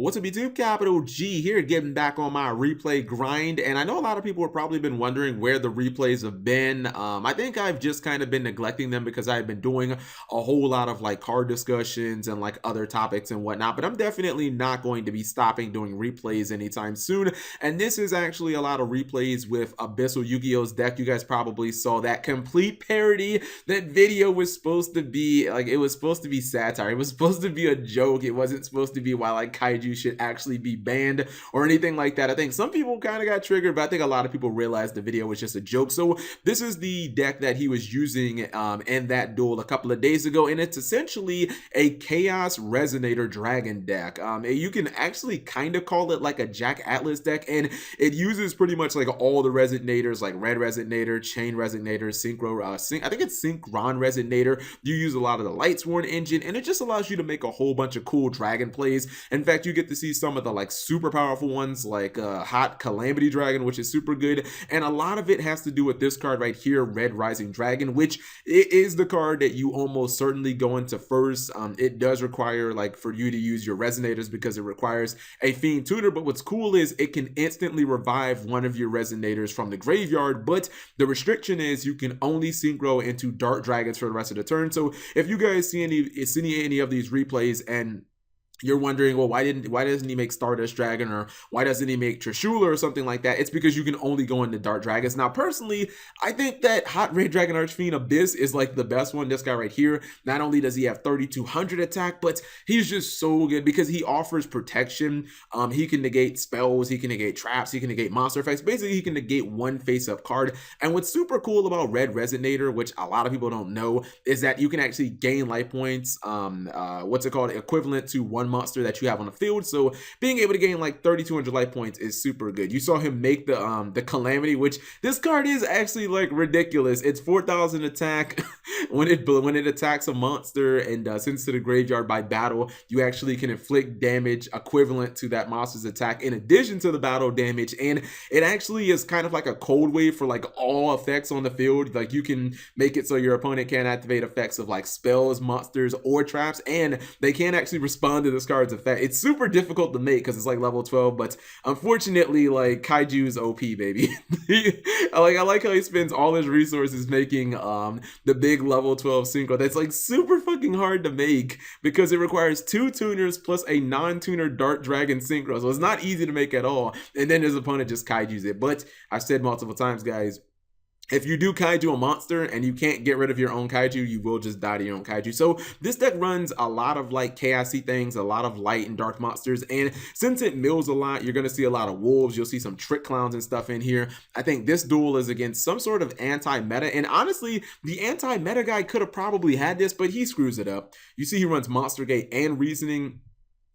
What's up YouTube? Capital G here, getting back on my replay grind. And I know a lot of people have probably been wondering where the replays have been. I think I've just kind of been neglecting them because I've been doing a whole lot of like card discussions and like other topics and whatnot. But I'm definitely not going to be stopping doing replays anytime soon. And this is actually a lot of replays with Abyssal Yu-Gi-Oh's deck. You guys probably saw that complete parody. That video was supposed to be like, it was supposed to be satire. It was supposed to be a joke. It wasn't supposed to be why like kaiju should actually be banned or anything like that. I think some people kind of got triggered, but I think a lot of people realized the video was just a joke. So this is the deck that he was using in that duel a couple of days ago, and it's essentially a Chaos Resonator Dragon deck. You can actually kind of call it like a Jack Atlas deck, and it uses pretty much like all the Resonators, like Red Resonator, Chain Resonator, Synchro, I think it's Synchron Resonator. You use a lot of the Lightsworn engine, and it just allows you to make a whole bunch of cool dragon plays. In fact, you get to see some of the like super powerful ones like Hot Calamity Dragon, which is super good, and a lot of it has to do with this card right here, Red Rising Dragon, which it is the card that you almost certainly go into first. It does require like for you to use your Resonators because it requires a Fiend Tutor, but what's cool is it can instantly revive one of your Resonators from the graveyard, but the restriction is you can only synchro into Dark Dragons for the rest of the turn. So if you guys see any of these replays and you're wondering, well, why doesn't he make Stardust Dragon, or why doesn't he make Trishula or something like that? It's because you can only go into Dark Dragons. Now, personally, I think that Hot Red Dragon Archfiend Abyss is like the best one. This guy right here, not only does he have 3,200 attack, but he's just so good because he offers protection. He can negate spells, he can negate traps, he can negate monster effects. Basically, he can negate one face-up card. And what's super cool about Red Resonator, which a lot of people don't know, is that you can actually gain life points, equivalent to one monster that you have on the field. So being able to gain like 3,200 life points is super good. You saw him make the Calamity, which this card is actually like ridiculous. It's 4,000 attack when it attacks a monster and sends to the graveyard by battle. You actually can inflict damage equivalent to that monster's attack in addition to the battle damage, and it actually is kind of like a cold wave for like all effects on the field. Like you can make it so your opponent can't activate effects of like spells, monsters, or traps, and they can't actually respond to this card's effect. It's super difficult to make because it's like level 12, but unfortunately, like Kaiju's OP, baby. I like how he spends all his resources making the big level 12 synchro that's like super fucking hard to make because it requires 2 tuners plus a non-tuner Dark Dragon synchro, so it's not easy to make at all, and then his opponent just Kaiju's it. But I've said multiple times, guys, if you do kaiju a monster and you can't get rid of your own kaiju, you will just die to your own kaiju. So this deck runs a lot of like chaosy things, a lot of light and dark monsters, and since it mills a lot, you're going to see a lot of wolves. You'll see some trick clowns and stuff in here. I think this duel is against some sort of anti-meta, and honestly, the anti-meta guy could have probably had this, but he screws it up. You see he runs Monster Gate and Reasoning.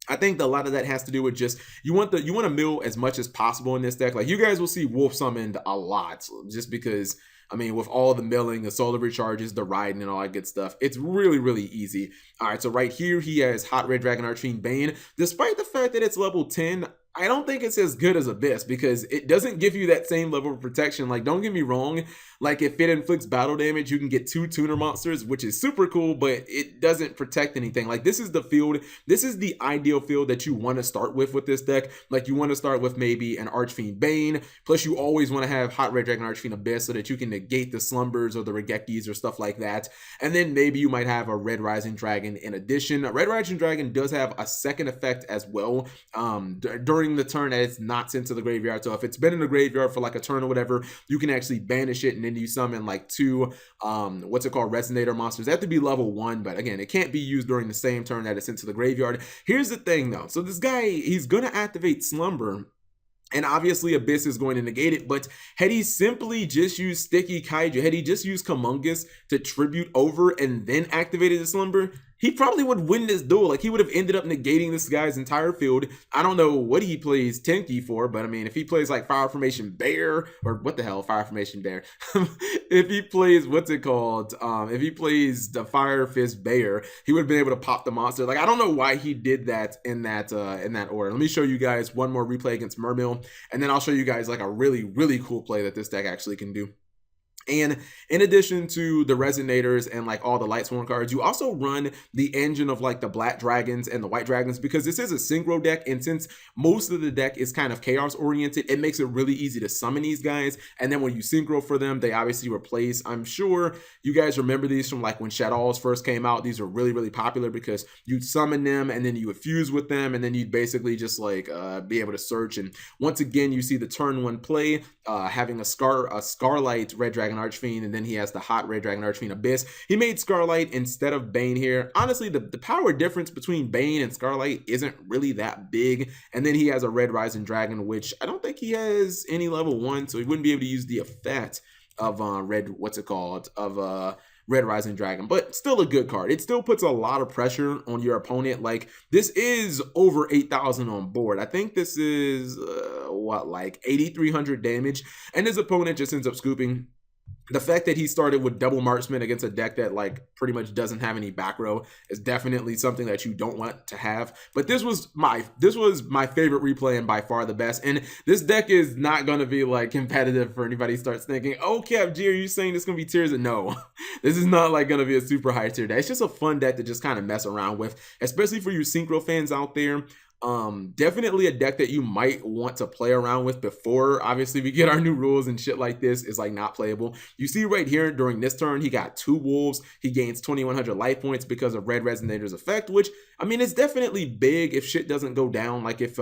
I think a lot of that has to do with just you want to mill as much as possible in this deck. Like you guys will see wolf summoned a lot just because, I mean, with all the milling, the solar recharges, the riding, and all that good stuff, it's really, really easy. All right, so right here he has Hot Red Dragon Archfiend Bane. Despite the fact that it's level 10, I don't think it's as good as Abyss because it doesn't give you that same level of protection. Like, don't get me wrong, like if it inflicts battle damage, you can get 2 tuner monsters, which is super cool, but it doesn't protect anything. Like this is the field, this is the ideal field that you want to start with this deck. Like you want to start with maybe an Archfiend Bane, plus you always want to have Hot Red Dragon Archfiend Abyss so that you can negate the Slumbers or the Regekis or stuff like that. And then maybe you might have a Red Rising Dragon in addition. Red Rising Dragon does have a second effect as well during the turn that it's not sent to the graveyard. So if it's been in the graveyard for like a turn or whatever, you can actually banish it and then you summon like 2 Resonator monsters. They have to be level 1, but again, it can't be used during the same turn that it's sent to the graveyard. Here's the thing though, so this guy, he's gonna activate Slumber, and obviously Abyss is going to negate it, but had he simply just used Sticky Kaiju, had he just used Kamungus to tribute over and then activated the Slumber, he probably would win this duel. Like he would have ended up negating this guy's entire field. I don't know what he plays Tenki for, but I mean, if he plays like Fire Formation Bear, or what the hell, Fire Formation Bear. If he plays, if he plays the Fire Fist Bear, he would have been able to pop the monster. Like I don't know why he did that in that order. Let me show you guys one more replay against Mermill, and then I'll show you guys like a really, really cool play that this deck actually can do. And in addition to the resonators and like all the Lightsworn cards, you also run the engine of like the black dragons and the white dragons, because this is a synchro deck. And since most of the deck is kind of chaos oriented, it makes it really easy to summon these guys. And then when you synchro for them, they obviously replace. I'm sure you guys remember these from like when Shadows first came out. These were really, really popular because you'd summon them and then you would fuse with them. And then you'd basically just like be able to search. And once again, you see the turn one play, having a Scarlight Red Dragon Archfiend, and then he has the hot Red Dragon Archfiend Abyss. He made Scarlight instead of Bane here. Honestly, the power difference between Bane and Scarlight isn't really that big. And then he has a Red Rising Dragon, which I don't think he has any level 1, so he wouldn't be able to use the effect of Red Rising Dragon, but still a good card. It still puts a lot of pressure on your opponent. Like, this is over 8,000 on board. I think this is like 8,300 damage, and his opponent just ends up scooping. The fact that he started with double marksman against a deck that like pretty much doesn't have any back row is definitely something that you don't want to have. But this was my favorite replay and by far the best. And this deck is not going to be like competitive for anybody who starts thinking, oh, Cap G, are you saying this is going to be tiers? No, this is not like going to be a super high tier deck. It's just a fun deck to just kind of mess around with, especially for you synchro fans out there. Definitely a deck that you might want to play around with before obviously we get our new rules and shit like this is like not playable. You see right here during this turn, he got 2 wolves. He gains 2,100 life points because of Red Resonator's effect, which I mean, it's definitely big if shit doesn't go down. Like if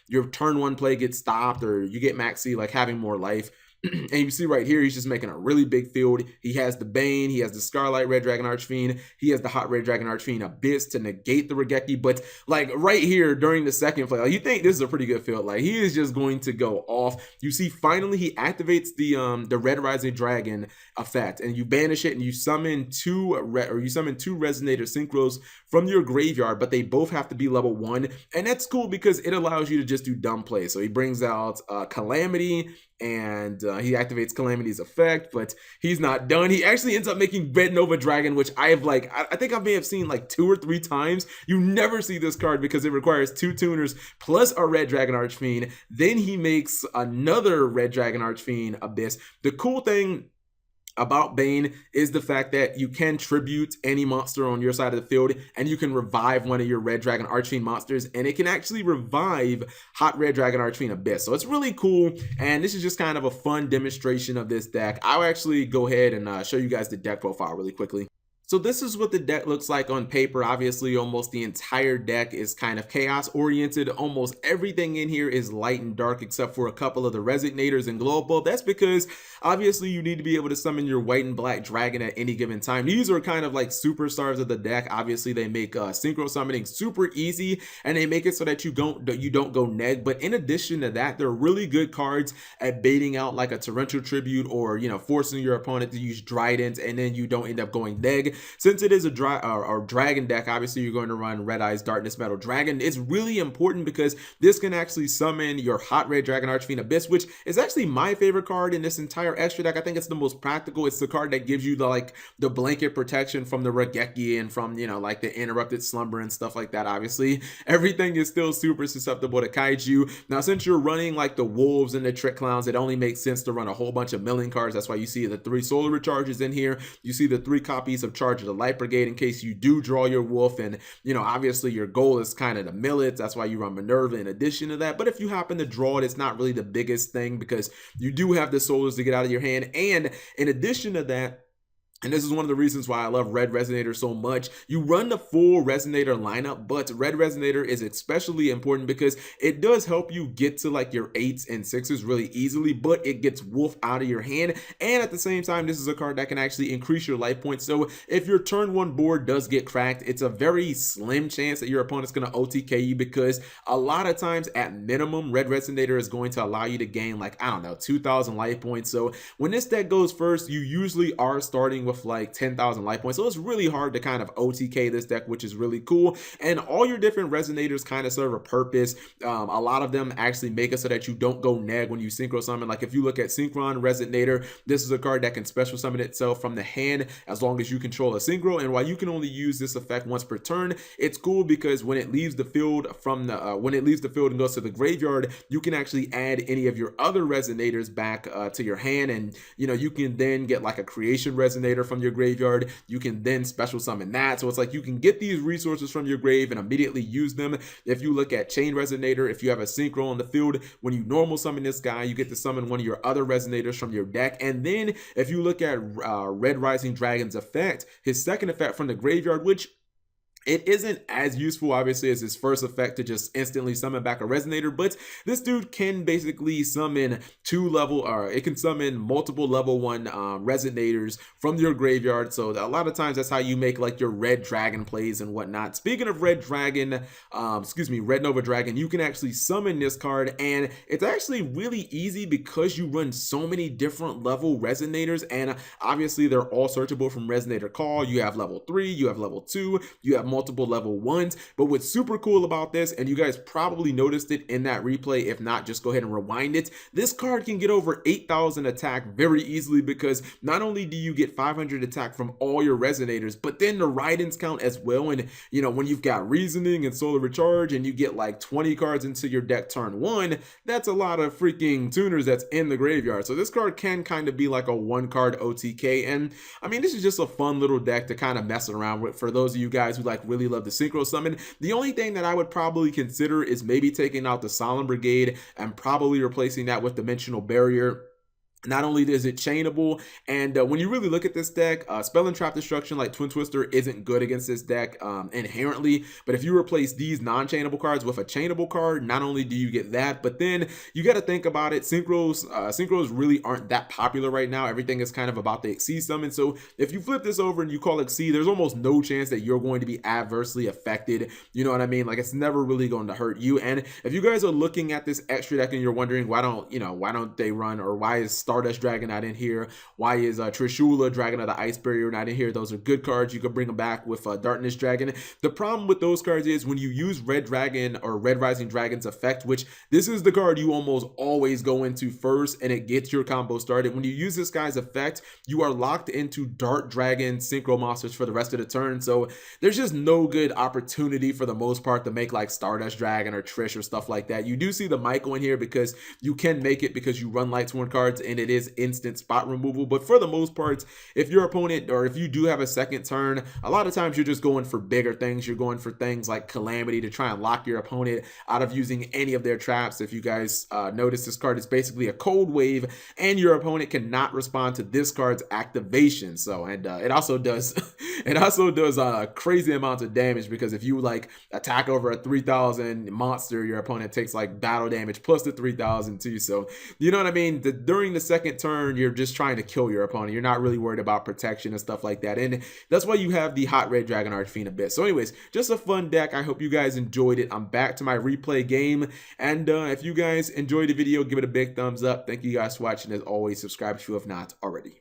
your turn 1 play gets stopped or you get maxi, like having more life. And you see right here, he's just making a really big field. He has the Bane, he has the Scarlight Red Dragon Archfiend, he has the Hot Red Dragon Archfiend Abyss to negate the Regeki. But like right here during the second play, like, you think this is a pretty good field. Like, he is just going to go off. You see finally he activates the Red Rising Dragon effect, and you banish it, and you summon two Resonator Synchros from your graveyard, but they both have to be level 1. And that's cool because it allows you to just do dumb plays. So he brings out Calamity, and he activates Calamity's effect, but he's not done. He actually ends up making Red Nova Dragon, which I think I may have seen like 2 or 3 times. You never see this card because it requires 2 tuners plus a Red Dragon Archfiend. Then he makes another Red Dragon Archfiend Abyss. The cool thing about Bane is the fact that you can tribute any monster on your side of the field, and you can revive one of your Red Dragon Archfiend monsters, and it can actually revive Hot Red Dragon Archfiend Abyss. So it's really cool, and this is just kind of a fun demonstration of this deck. I'll actually go ahead and show you guys the deck profile really quickly. So this is what the deck looks like on paper. Obviously, almost the entire deck is kind of chaos oriented. Almost everything in here is light and dark except for a couple of the Resonators and Glow Bulb. That's because obviously you need to be able to summon your white and black dragon at any given time. These are kind of like superstars of the deck. Obviously, they make synchro summoning super easy, and they make it so that you don't go neg. But in addition to that, they're really good cards at baiting out like a Torrential Tribute, or forcing your opponent to use Trident, and then you don't end up going neg. Since it is a dragon deck, obviously you're going to run Red Eyes Darkness Metal Dragon. It's really important because this can actually summon your Hot Red Dragon Archfiend Abyss, which is actually my favorite card in this entire extra deck. I think it's the most practical. It's the card that gives you the blanket protection from the Regeki and from like the Interrupted Slumber and stuff like that. Obviously everything is still super susceptible to kaiju. Now, since you're running like the wolves and the trick clowns, it only makes sense to run a whole bunch of milling cards. That's why you see the 3 solar recharges in here. You see the 3 copies of Charge of the Light Brigade in case you do draw your wolf, and obviously your goal is kind of to mill it. That's why you run Minerva in addition to that. But if you happen to draw it, it's not really the biggest thing because you do have the solars to get out of your hand. And in addition to that, and this is one of the reasons why I love Red Resonator so much, you run the full Resonator lineup, but Red Resonator is especially important because it does help you get to like your 8s and 6s really easily, but it gets wolf out of your hand. And at the same time, this is a card that can actually increase your life points. So if your turn 1 board does get cracked, it's a very slim chance that your opponent's going to OTK you, because a lot of times at minimum, Red Resonator is going to allow you to gain like, I don't know, 2,000 life points. So when this deck goes first, you usually are starting with like 10,000 life points. So it's really hard to kind of OTK this deck, which is really cool. And all your different resonators kind of serve a purpose. A lot of them actually make it so that you don't go neg when you synchro summon. Like if you look at Synchron Resonator, this is a card that can special summon itself from the hand as long as you control a synchro. And while you can only use this effect once per turn, it's cool because when it leaves the field from the when it leaves the field and goes to the graveyard, you can actually add any of your other resonators back to your hand, and you know, you can then get like a creation resonator from your graveyard. You can then special summon that. So it's like you can get these resources from your grave and immediately use them. If you look at Chain Resonator, if you have a synchro on the field, when you normal summon this guy, you get to summon one of your other resonators from your deck. And then if you look at Red Rising Dragon's effect, his second effect from the graveyard, which it isn't as useful, obviously, as his first effect to just instantly summon back a resonator, but this dude can basically summon it can summon multiple level 1 resonators from your graveyard. So a lot of times that's how you make like your red dragon plays and whatnot. Speaking of red dragon, red Nova Dragon, you can actually summon this card, and it's actually really easy because you run so many different level resonators, and obviously they're all searchable from Resonator Call. You have level 3, you have level 2, you have multiple level 1s. But what's super cool about this, and you guys probably noticed it in that replay, if not, just go ahead and rewind it, this card can get over 8,000 attack very easily, because not only do you get 500 attack from all your resonators, but then the ride-ins count as well. And you know, when you've got Reasoning and Solar Recharge and you get like 20 cards into your deck turn 1, that's a lot of freaking tuners that's in the graveyard. So this card can kind of be like a 1-card OTK, and I mean, this is just a fun little deck to kind of mess around with for those of you guys who like really love the synchro summon. The only thing that I would probably consider is maybe taking out the Solemn Brigade and probably replacing that with Dimensional Barrier. Not only is it chainable, and when you really look at this deck, Spell and Trap Destruction like Twin Twister isn't good against this deck inherently, but if you replace these non-chainable cards with a chainable card, not only do you get that, but then you got to think about it, synchros really aren't that popular right now. Everything is kind of about the Exceed summon, so if you flip this over and you call Exceed, there's almost no chance that you're going to be adversely affected. You know what I mean? Like, it's never really going to hurt you. And if you guys are looking at this extra deck and you're wondering why don't they run, or why is Stardust Dragon not in here? Why is Trishula, Dragon of the Ice Barrier, not in here? Those are good cards. You can bring them back with Darkness Dragon. The problem with those cards is when you use Red Dragon or Red Rising Dragon's effect, which this is the card you almost always go into first, and it gets your combo started. When you use this guy's effect, you are locked into Dark Dragon synchro monsters for the rest of the turn. So there's just no good opportunity for the most part to make like Stardust Dragon or Trish or stuff like that. You do see the Michael in here because you can make it because you run Lightsworn cards and it is instant spot removal. But for the most part, if your opponent, or if you do have a second turn, a lot of times you're just going for bigger things. You're going for things like Calamity to try and lock your opponent out of using any of their traps. If you guys notice, this card is basically a cold wave, and your opponent cannot respond to this card's activation. So, and it also does crazy amounts of damage, because if you like attack over a 3,000 monster, your opponent takes like battle damage plus the 3,000 too. So you know what I mean? During the second turn, you're just trying to kill your opponent. You're not really worried about protection and stuff like that, and that's why you have the Hot Red Dragon Archfiend bit. So anyways, just a fun deck. I hope you guys enjoyed it. I'm back to my replay game, and if you guys enjoyed the video, give it a big thumbs up. Thank you guys for watching. As always, subscribe if you have not already.